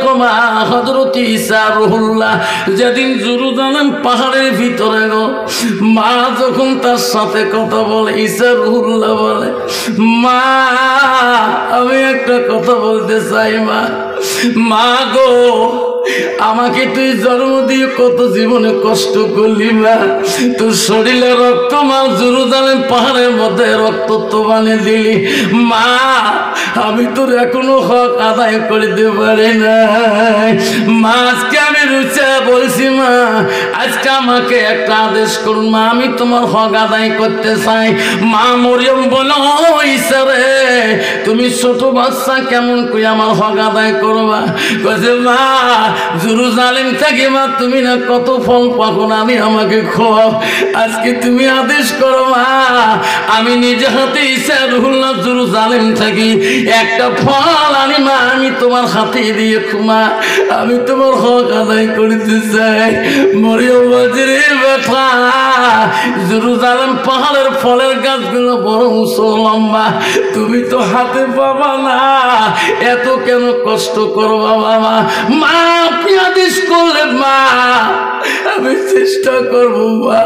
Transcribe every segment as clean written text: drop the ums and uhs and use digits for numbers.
গো মা হযরত ঈসা রুহুল্লাহ যেদিন জেরুজালেম পাহাড়ের ভিতরে গো মা যখন তার সাথে কথা বলে ঈসা রুহুল্লাহ বলে মা আমি একটা কথা বলতে চাই মা মা গো আমাকে তুই জন্ম দিয়ে কত জীবনে কষ্ট করলি মা তোর শরীরে রক্ত মা জেরুজালেম পাহাড়ের মধ্যে রক্ত তো বানিয়ে দিলি মা আমি তোর এখনো হক আদায় করতে পারি না মা আজকে আমি রুচা বলছি মা আজকে আমাকে একটা আদেশ করুন মা আমি তোমার হক আদায় করতে চাই মা মরিয়ম বলো ঈসা রে তুমি ছোট বাচ্চা কেমন করে আমার হক আদায় করবা কইছে মা জেরুজালেম থেকে মা তুমি না কত ফল পাবো না আমি আমাকে খাওয়াও আজকে তুমি আদেশ করো মা আমি নিজে হাতে ঈসা রুহুল্লাহ জেরুজালেম থাকি একটা ফল আনি মা আমি তোমার হাতে দিয়ে মা আমি তোমার হক আদায় করতে চাই মরিয়ম বলছে রে বেটা জেরুজালেম পাহাড়ের ফলের গাছগুলো বড় উঁচু লম্বা তুমি তো হাতে পাবা না এত কেন কষ্ট করবা বাবা মা আপনি আদেশ করলে মা আমি চেষ্টা করবো মা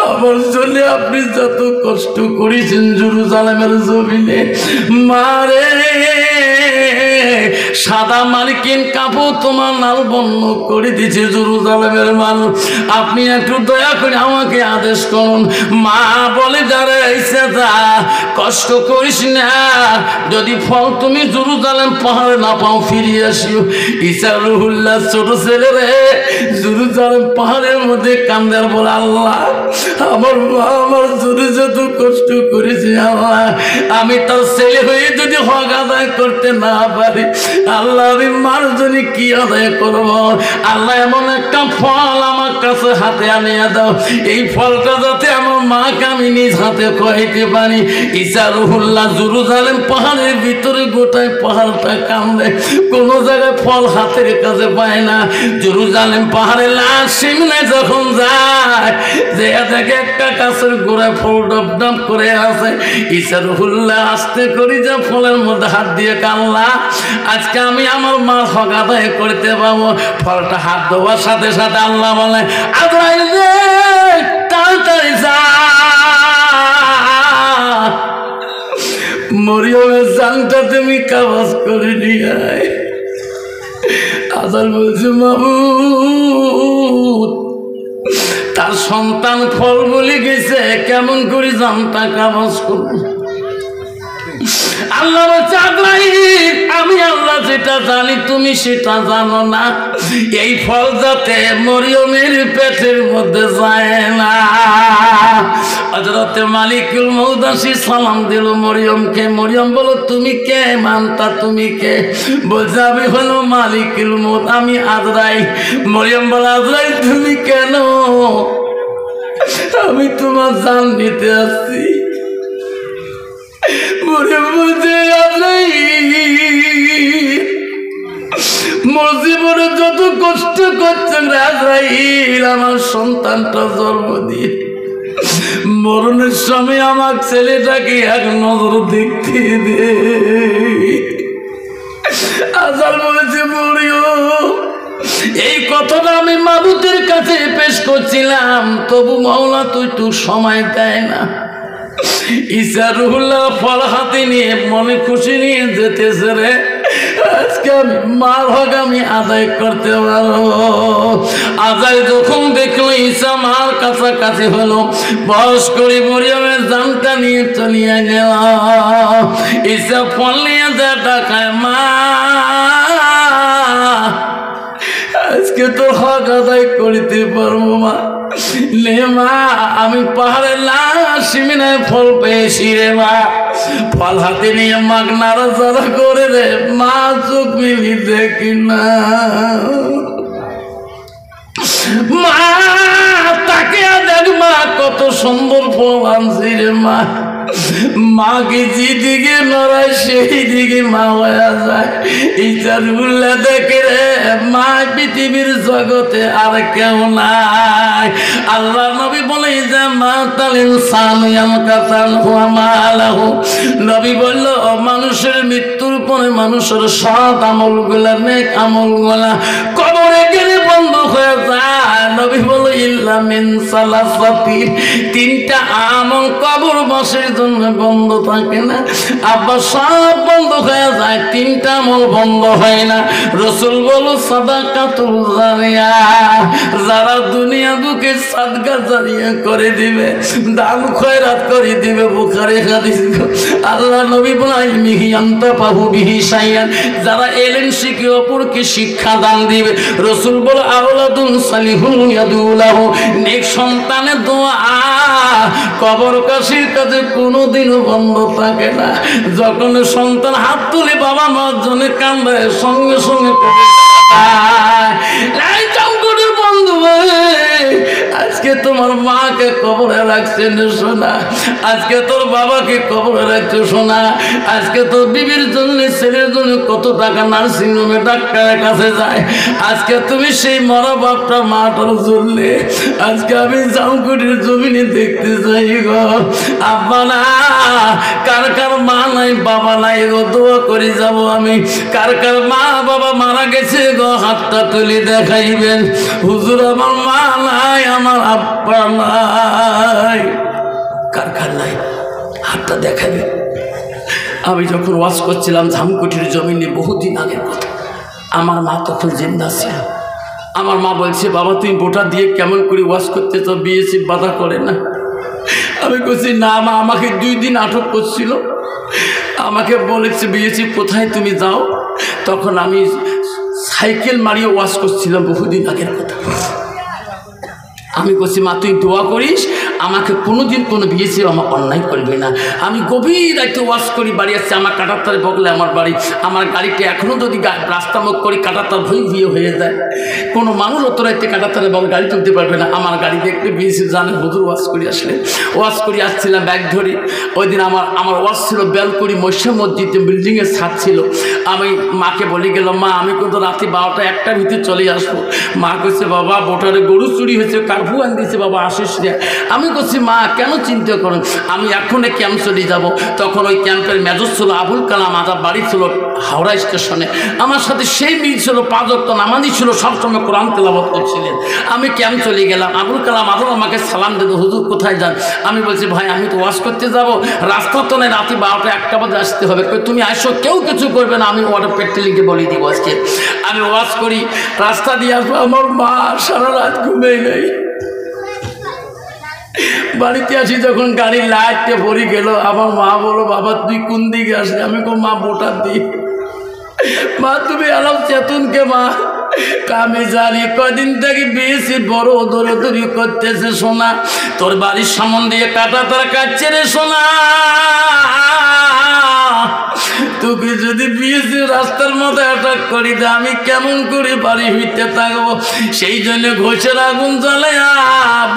আমার জন্য আপনি যত কষ্ট করেছেন জেরুজালেমের জমিনে মারে সাদা মালিকিন কাপড় তোমার লাল বর্ণ করে দিয়েছে জেরুজালেমের মানুষ আপনি একটু দয়া করে আমাকে আদেশ করুন মা বলে যারা এসে যা কষ্ট করিস না যদি ফল তুমি জেরুজালেম পাহাড়ে না পাও ফিরিয়ে আসিও ঈসা রুহুল্লাহ ছোট ছেলে রে জেরুজালেম পাহাড়ের মধ্যে কান্দার বলে আল্লাহ আমার মা আমার জন্য যত কষ্ট করেছে আল্লাহ আমি তার ছেলে হয়ে যদি হক আদায় করতে না পারি আল্লাহ আমি মার জন্য কি আদায় করব আল্লাহ এমন একটা ফল আমার কাছে হাতে আনিয়ে দাও এই ফলটা যাতে আমার মাকে আমি নিজ হাতে খাইতে পারি ঈসা রুহুল্লাহ জেরুজালেম পাহাড়ের ভিতরে গোটায় পাহাড়টা কান্দে কোনো জায়গায় ফল হাতের কাছে পায় না জেরুজালেম পাহাড়ে লাশ সিমনে যখন যায় যে দেখে একটা গাছের গোড়ায় ফল ডব ডব করে আছে ঈসা রুহুল্লাহ আস্তে করে যা ফলের মধ্যে হাত দিয়ে কান্না আজকে আমি আমার মার হক আদায় করতে পারবো ফলটা হাত দেওয়ার সাথে সাথে আল্লাহ বলে আজরাইল রে তাড়াতাড়ি যা মরিয়মের জানটা তুমি কাবাজ করে নিয়ে আয় আজার বলছে মাবুদ তার সন্তান ফল বলে গেছে কেমন করে জানটা কাবাজ করবো আল্লাহ বলছে আজরাইল আমি আল্লাহ যেটা জানি তুমি সেটা জানো না এই ফল যাতে মরিয়মের পেটের মধ্যে যায় না হযরতে মালিকুল মউত আসি সালাম দিল মরিয়মকে মরিয়ম বলো তুমি কে মানতা তুমি কে বলছে আমি হলো মালিকুল মউত আমি আজরাইল মরিয়ম বলে আজরাইল তুমি কেন আমি তোমার জান নিতে আসছি জীবনে যত কষ্ট করছেন আজরাইল আমার সন্তানটা জন্ম দিয়ে মরণের সময় আমার ছেলেটাকে এক নজর দেখতে দে আজার বলেছে মরিয়ম এই কথাটা আমি মাবুদের কাছে পেশ করছিলাম তবু মাওলা তুই একটু সময় দেয় না ঈসা রুহুল্লাহ ফল হাতে নিয়ে মনে খুশি নিয়ে যেতেছে রে আজকে আমি মার হক আমি আদায় করতে পারবো আদায় যখন দেখলো ঈসা মার কাছাকাছি হলো বয়স করে মরিয়মের জানটা নিয়ে চলিয়ে গেল ঈসা ফল নিয়ে যা টাকায় মা আজকে তোর হক আদায় করতে পারবো মা লে মা আমি পাহাড়ের লাশ সিমিনায় ফল পেয়েছি রে মা ফল হাতে নিয়ে মাগ নাড়াচাড়া করে রে মা চোখ মিলি দেখি না মা তাকে দেখ মা কত সুন্দর ফল আনছি রে মা মাকে যেদিকে নড়ায় সেই দিকে মা হয়ে যায় ইচ্ছারুল্লাহ দেখে রে মা পৃথিবীর জগতে আর কেউ নাই আল্লাহ নবী বলে যে মা তালিন সান নবী বলল মানুষের মৃত্যুর পরে মানুষের সৎ আমলগুলা নেক আমলগুলা কবরে গেলে বন্ধ হয়ে যায়। নবী বলে ইল্লা মিন সালাসাতি, তিনটা আমল কবরবাসীর জন্য বন্ধ থাকে না। আবার সব বন্ধ হয়ে যায়, তিনটা আমল বন্ধ হয় না। রাসূল বলো সাদাকাতুল জারিয়া, যারা দুনিয়া বুকে সাদকা জারিয়া করে দিবে, দান খয়রাত করে দিবে। বুখারী হাদিস। আল্লাহ নবী বলেন ইলমিহি আনতাফাহু বিহি শাইআন, যারা এলেম শিখে অপরকে শিক্ষা দান দিবে। রাসূল বলে আওলাদুন সালিহুন ইয়াদুলাহু, নেক সন্তানের দোয়া কবরবাসীর কাছে কোনোদিনও বন্ধ থাকে না। যখন সন্তান হাত তুলে বাবা মার জন্য কান্দে, সঙ্গে সঙ্গে বন্ধু আজকে তোমার মাকে কবরে রাখছেন শোনা, আজকে তোর বাবাকে কবরে রাখছো শোনা, আজকে তোর বিবির জন্য ছেলের জন্য কত টাকা নার্সিং হোমে ডাক্তারের কাছে যায়। আজকে তুমি সেই মরা বাপটা মাটার জন্য আজকে আমি জামকুটির জমিনে দেখতে চাই গো। আব্বা না, কার কার মা নাই বাবা নাই গো, দোয়া করে যাব আমি। কার কার মা বাবা মারা গেছে গো, হাতটা তুলে দেখাইবেন। হুজুর আমার মা নাই, আমার আব্বা নাই। কার কার নাই হাতটা দেখাবেন। আমি যখন ওয়াজ করছিলাম ধামকুটির জমিনে, বহুদিন আগের কথা, আমার মা তখন জিন্দা ছিল। আমার মা বলছে বাবা তুমি বোটা দিয়ে কেমন করে ওয়াজ করতে তো বিএসি বাধা করে না। আমি বলছি না মা, আমাকে 2 দিন আটক করছিল, আমাকে বলেছে বিএসি কোথায় তুমি যাও। তখন আমি সাইকেল মারিয়ে ওয়াজ করছিলাম, বহুদিন আগের কথা। আমি বলছি মা তুই দোয়া করিস, আমাকে কোনোদিন কোনো বিয়েছে আমার অন্যায় করবে না। আমি গভীর রাতে ওয়াশ করি, বাড়ি আসছে আমার কাটাতারে বগলে আমার বাড়ি। আমার গাড়িটা এখনও যদি রাস্তা মুখ করি কাটাতার ভুয়ে হয়ে যায়, কোনো মানুষ অত রাইতে কাটাতারে বল গাড়ি তুলতে পারবে না। আমার গাড়ি দেখলে বিয়েছে জানে হুজুর ওয়াশ করি আসলে। ওয়াশ করি আসছিলাম ব্যাগ ধরি। ওই দিন আমার ওয়াশ ছিল বেলকুড়ি মৈশা মসজিদে, বিল্ডিংয়ের ছাদ ছিল। আমি মাকে বলে গেলাম মা আমি কিন্তু রাতে 12টা 1টার ভিতরে চলে আসবো। মা কইছে বাবা বোটারে গরু চুরি হয়েছে, কারফু আন দিয়েছে বাবা আসিস রে। আমি বলছি মা কেন চিন্তা করেন, আমি এখনই ক্যাম্প চলে যাব। তখন ওই ক্যাম্পের মেজর ছিল আবুল কালাম আজাদ, বাড়ি ছিল হাওড়া স্টেশনে। আমার সাথে সেই মিল ছিল, 5 ওয়াক্ত নামাজি ছিল, সবসময় কোরআন তেলাওয়াত করছিলেন। আমি ক্যাম্প চলে গেলাম। আবুল কালাম আজাদ আমাকে সালাম দিল, হুজুর কোথায় যান? আমি বলছি ভাই আমি তো ওয়াশ করতে যাব, রাস্তা তো নেই, রাতে 12টা 1টা বাজে আসতে হবে। তুমি আসো, কেউ কিছু করবে না, আমি ওয়াটার পেট্রোলিংকে বলে দিব আজকে। আমি ওয়াশ করি, রাস্তা দিয়ে আসবো। আমার মা সারা রাত ঘুমেই নেই। বাড়িতে আসি যখন গাড়ির লাইটটা ভরে গেল, আমার মা বলো বাবা তুই কোন দিকে আসলি? আমি কো মা বোটার দিক। মা তুমি আলাপ চেতনকে মা, আমি জানি কদিন থেকে বেশি বড় দৌড়দৌড়ি করতেছে সোনা, তোর বাড়ির সামন দিয়ে কাটা তারা কাটছে রে সোনা। তোকে যদি বিয়েছে রাস্তার মধ্যে অ্যাটাক করি দে, আমি কেমন করে বাড়ি হইতে থাকবো? সেই জন্য ঘষের আগুন জ্বালে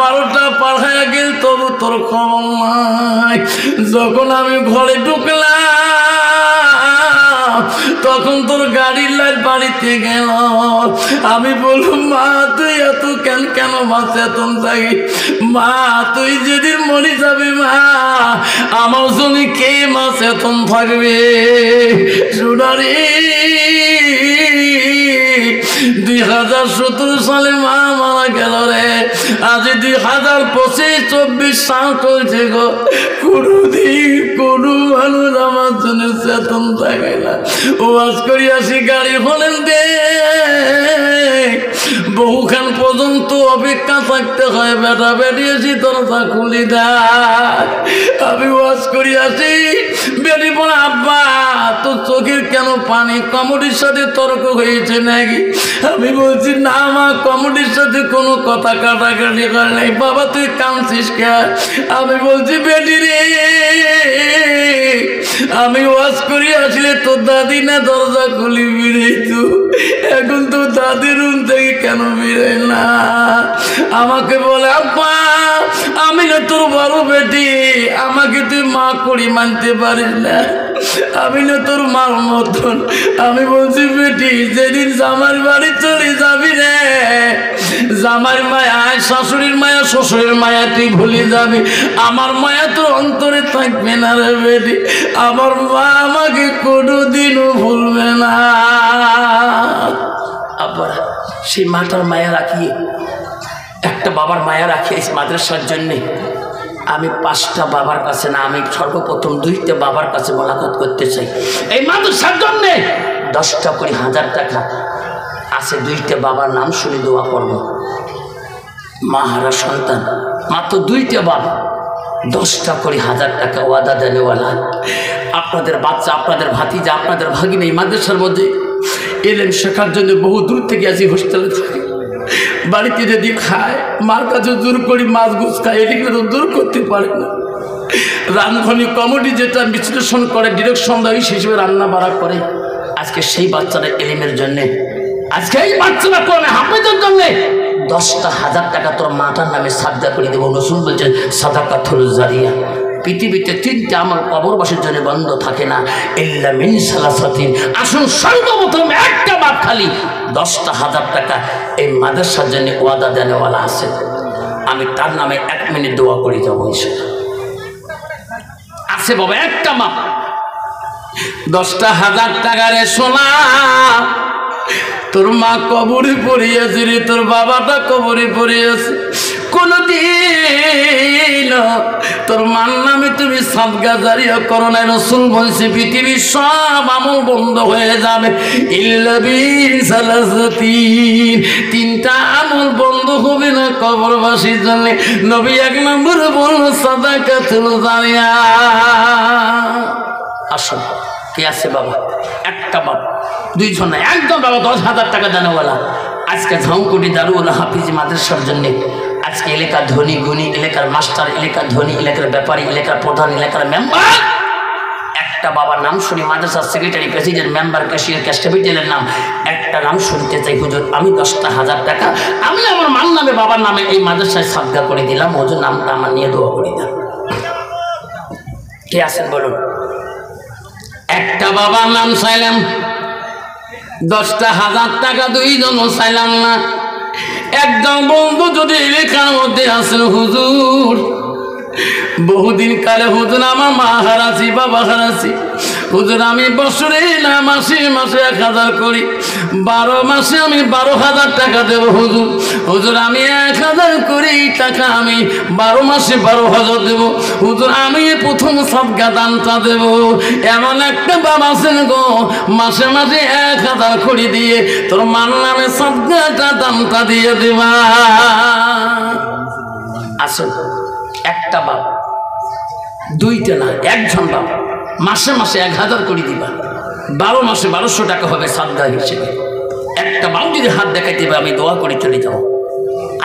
12টা পাড়ায় গেল, তবু তোর খবর নাই। যখন আমি ঘরে ঢুকলাম তখন তোর গাড়ির লাইট বাড়িতে গেল। আমি বললাম মা তুই এত কেন মা চেতন থাকি? মা তুই যেদিন মরে যাবি মা, আমার জন্য কে মা চেতন থাকবে? সোনারে 2017 সালে মা মারা গেল রে, আজ 2025-24 সাল চলছে গো। কোনদিন কোনো মানুষ আমার জন্য চেতন থাকে না। ওয়াজ করি আসি গাড়ি হলেন দে, বহুখান পর্যন্ত অপেক্ষা থাকতে হয়, বেটা বেরিয়েছি দরজা খুলি দেয়। আমি ওয়াজ করি আসি, বেরি পড়ে আব্বা তোর চোখের কেন পানি, কমেডির সাথে তর্ক হয়েছে নাকি? আমি বলছি না মা কমেডির সাথে কোনো কথা কাটাকাটি করে নাই। বাবা তুই কাঁদছিস কে? আমি বলছি বেটি রে, আমি ওয়াজ করি আসলে তোর দাদি না দরজা খুলি বেরিয়েছো, এখন তো দাদির রুম থেকে কেন বেরোয় না? আমাকে বলে আব্বা আমি না তোর বড় বেটি, আমাকে তুই মা করি মানতে পারিস না, আমি না তোর মার মতন। আমি বলছি বেটি যেদিন আমার বাড়ি চলে যাবি রে, জামাইয়ের মায়া, শাশুড়ির মায়া, শ্বশুরের মায়া তুই ভুলে যাবি, আমার মায়া তোর অন্তরে থাকবে না রে বেটি। আমার মা আমাকে কোনোদিনও ভুলবে না। আবার সেই মাটার মায়া রাখিয়ে, একটা বাবার মায়া রাখিয়ে মাদ্রাসার জন্যে আমি 5টা বাবার কাছে না, আমি সর্বপ্রথম 2টা বাবার কাছে মোলাকাত করতে চাই। এই মাদ্রাসার জন্যে 10টা করে 1000 টাকা আছে, 2টা বাবার নাম শুনে দোয়া করব। মা হারা সন্তান, মাত্র 2টা বাবা, 10টা করে 1000 টাকা ওয়াদা দেনেওয়ালা। আপনাদের বাচ্চা, আপনাদের ভাতিজা, আপনাদের ভাগিনা এই মাদ্রাসার মধ্যে এলেন শেখার জন্য বহু দূর থেকে আসি, হোস্টেলে থাকে, বাড়িতে যদি খায় মার কাছে জোর করি মাছ গুছ খায়, এদিকে তো দূর করতে পারে না। রান্ধনী কমিটি যেটা বিশ্লেষণ করে, ডিরেকশন দেয়, হিসেবে রান্না বাড়া করে। আজকে সেই বাচ্চারা এলিমের জন্যে, আজকে এই বাচ্চারা কোরআনে হাফেজের জন্যে 10টা 1000 টাকা তোর মাটার নামে সাদকা করে দেবো। রাসূল বলছেন সাদাকাতুল জারিয়া। পৃথিবীতে 3টা আমল কবরবাসীর জন্য বন্ধ থাকে না, ইল্লা মিন সালাসাতিন। আসুন সর্বপ্রথম একটা বাপ খালি 10টা 1000 টাকা এই মাদ্রাসার জন্য ওয়াদা দেনেওয়ালা আছে, আমি তার নামে 1 মিনিট দোয়া করে যাবো। আছে বাবা একটা মা 10টা 1000 টাকা রে সোনা, তোর মা কবরে পড়িয়েছে রে, তোর বাবাটা কবরে পড়িয়েছে, কোনদিন তোর মার নামে তুমি সাদকা জারিয়া করো না। রাসূল বলছে পৃথিবীর সব আমল বন্ধ হয়ে যাবে, ইল্লা বিসালাসাতিন। 3টা আমল বন্ধ হবে না কবরবাসীর জন্য। নবী 1 নম্বরে বলল সাদাকাতুল জারিয়া। আসুন কে আছে বাবা? একটা বাবা, 2 জন না, একদম বাবা 10,000 টাকা দেনেওয়ালা। আজকে ঝাউকুটি দারুল হাফিজ মাদ্রাসার জন্য আজকে এলাকার ধনী গুণী, এলাকার মাস্টার, এলাকার ধনী, এলাকার ব্যাপারী, এলাকার প্রধান, এলাকার মেম্বার, একটা বাবার নাম শুনি, মাদ্রাসার secretary, president, member, cashier, cash ক্যাপিটালের নাম, একটা নাম শুনতে চাই। হুজুর আমি 10টা 1000 টাকা আমি আমার মার নামে, বাবার নামে এই মাদ্রাসায় সাদকা করে দিলাম, হুজুর নামটা আমার নিয়ে দোয়া করে দিলাম। কে আছেন বলুন? একটা বাবার নাম চাইলাম, 10টা 1000 টাকা 2 জনও চাইলাম না। একদম বন্ধু যদি এলাকার মধ্যে আসেন, হুজুর বহুদিন কালে হুজুর আমার মা হারাছি, বাবা হারাছি, হুজুর আমি বছরে না মাসে মাসে 1000 করি, 12 মাসে আমি 12,000 টাকা দেব হুজুর। হুজুর আমি 1000 করি টাকা আমি 12 মাসে 12,000 দেব হুজুর। আমি প্রথম সাদকা দানটা দেব। এমন একটা বাবা আছেন গো, মাসে মাসে 1000 করি দিয়ে তোর মার নামে সাদকাটা দানটা দিয়ে দেবা। আসুন একটা বাপ, 2টা না, 1 জন বাপ মাসে মাসে 1000 করে দিবা, 12 মাসে 1200 টাকা হবে সাদকা হিসেবে। একটা বাপ যদি হাত দেখাইতে হবে আমি দোয়া করে চলে যাবো।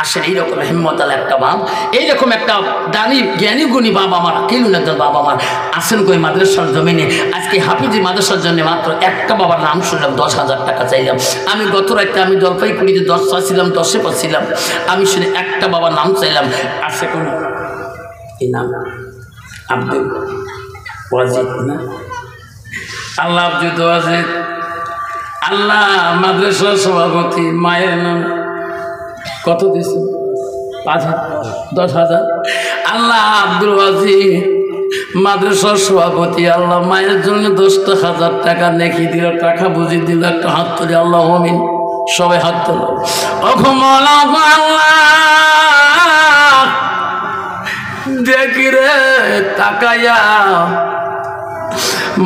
আসেন এইরকম হিম্মতাল একটা বাপ, এইরকম একটা দানি জ্ঞানী গুণী বাবা আমার, কেলুন একজন বাবা আমার আসেন কই মাদ্রাসার জমিনে। আজকে হাফিজি মাদ্রাসার জন্য মাত্র একটা বাবার নাম শুনলাম, 10,000 টাকা চাইলাম। আমি গত রাতে আমি জলপাইগুড়িতে 10 চাইছিলাম, 10-এ পাচ্ছিলাম। আমি শুনে একটা বাবার নাম চাইলাম, আছে কোন এই নাম আব্দুল ওয়াজিদ না, আল্লাহ আব্দুল ওয়াজিদ, আল্লাহ মাদ্রাসার সভাপতি, মায়ের নাম কত দিয়েছে? 10,000। আল্লাহ আব্দুল ওয়াজিদ মাদ্রাসার সভাপতি, আল্লাহ মায়ের জন্য 10টা 1000 টাকা নেকি দিল, টাকা বুঝি দিল। একটা হাত তুলে আল্লাহ আমিন, সবাই হাত তোলো। দেখি রে তাকাইয়া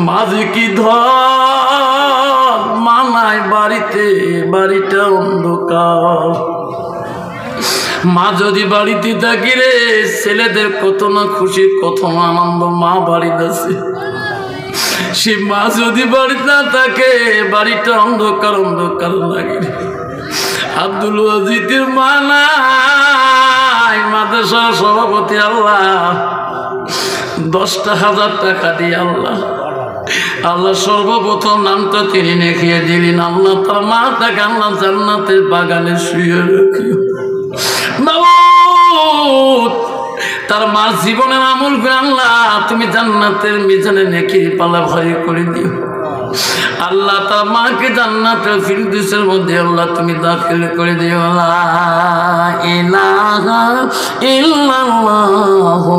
মাঝে কি ধর মানায় বাড়িতে, বাড়িটা অন্ধকার। মা যদি বাড়িতে থাকি রে ছেলেদের কত না খুশি, কত না আনন্দ, মা বাড়িতে আছে। সে মা যদি বাড়িতে না থাকে বাড়িটা অন্ধকার অন্ধকার লাগে। আব্দুল ওয়াজিদের মা নাই, মাদ্রাসার সভাপতি, আল্লাহ 10টা 1000 টাকা দিয়ে আল্লাহ আল্লাহ সর্বপ্রথম নামটা তিনি লিখিয়ে দিলেন। আল্লাহ তার মাটাকে আল্লাহ জান্নাতের বাগানে শুয়ে রাখি। তার মার জীবনের আমল করে আল্লাহ তুমি জান্নাতের মিজানে নেকির পালা ভারী করে দিও। আল্লাহ তার মাকে জান্নাতুল ফিরদাউসের মধ্যে আল্লাহ তুমি দাখিল করে দিও। লা ইলাহা ইল্লাল্লাহু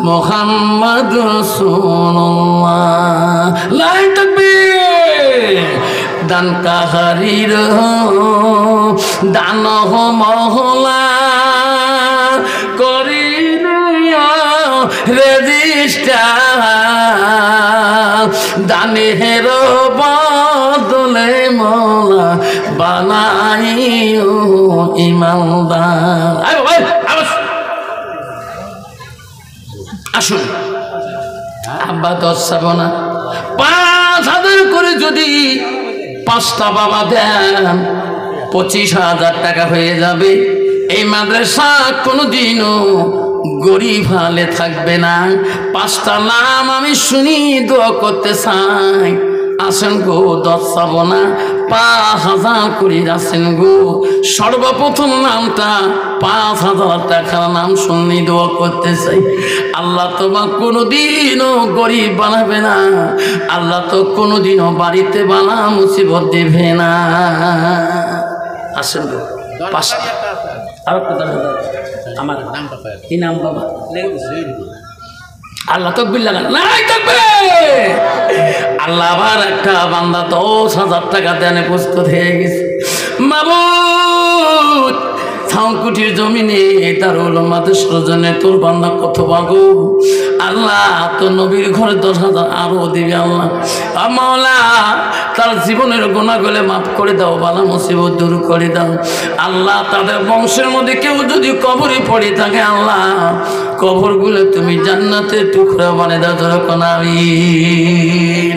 মুহাম্মাদুর রাসূলুল্লাহ। লাই তাকবীর। দান কাহারির দান মহলা করি রেজিস্টার দানের বদলে মোলা বানাইও ইমানদার। আসুন আব্বা 10 যাব না 5,000 করে যদি 5টা বাবা দেন 25,000 টাকা হয়ে যাবে। এই মাদ্রাসা কোনোদিনও গরিব হালে থাকবে না। 5টা নাম আমি শুনি দোয়া করতে চাই। আসেন গো 10 যাব না 5,000 করে আসেন গো। সর্বপ্রথম নামটা 5,000 টাকার নাম শুনি দোয়া করতে চাই। আল্লাহ তোমার কোনোদিনও গরিব বানাবে না। আল্লাহ তো কোনোদিনও বাড়িতে বানা মুসিবত দিবে না। আসেন গো 5টা আর আমার নামটা কি নাম বাবা? আল্লাহ তাকবীর লাগান। নাই তাকবীর। আল্লাহ আবার একটা বান্দা 10,000 টাকা দেনে প্রস্তুত হয়ে গেছে। মাবুদ থাউকুটির জমিনে দারুল মাদ্রাসার জন্য তোর বান্দা কত বাগো। আল্লাহ তোর নবীর ঘরে 10,000 আরো দিবি আল্লাহ। মাওলা তার জীবনের গুনাহগুলো মাফ করে দাও, বালা মুসিবত দূর করে দাও আল্লাহ। তাদের বংশের মধ্যে কেউ যদি কবরে পড়ে থাকে আল্লাহ কবরগুলো তুমি জান্নাতের টুকরা বানিয়ে দাও। আমিন।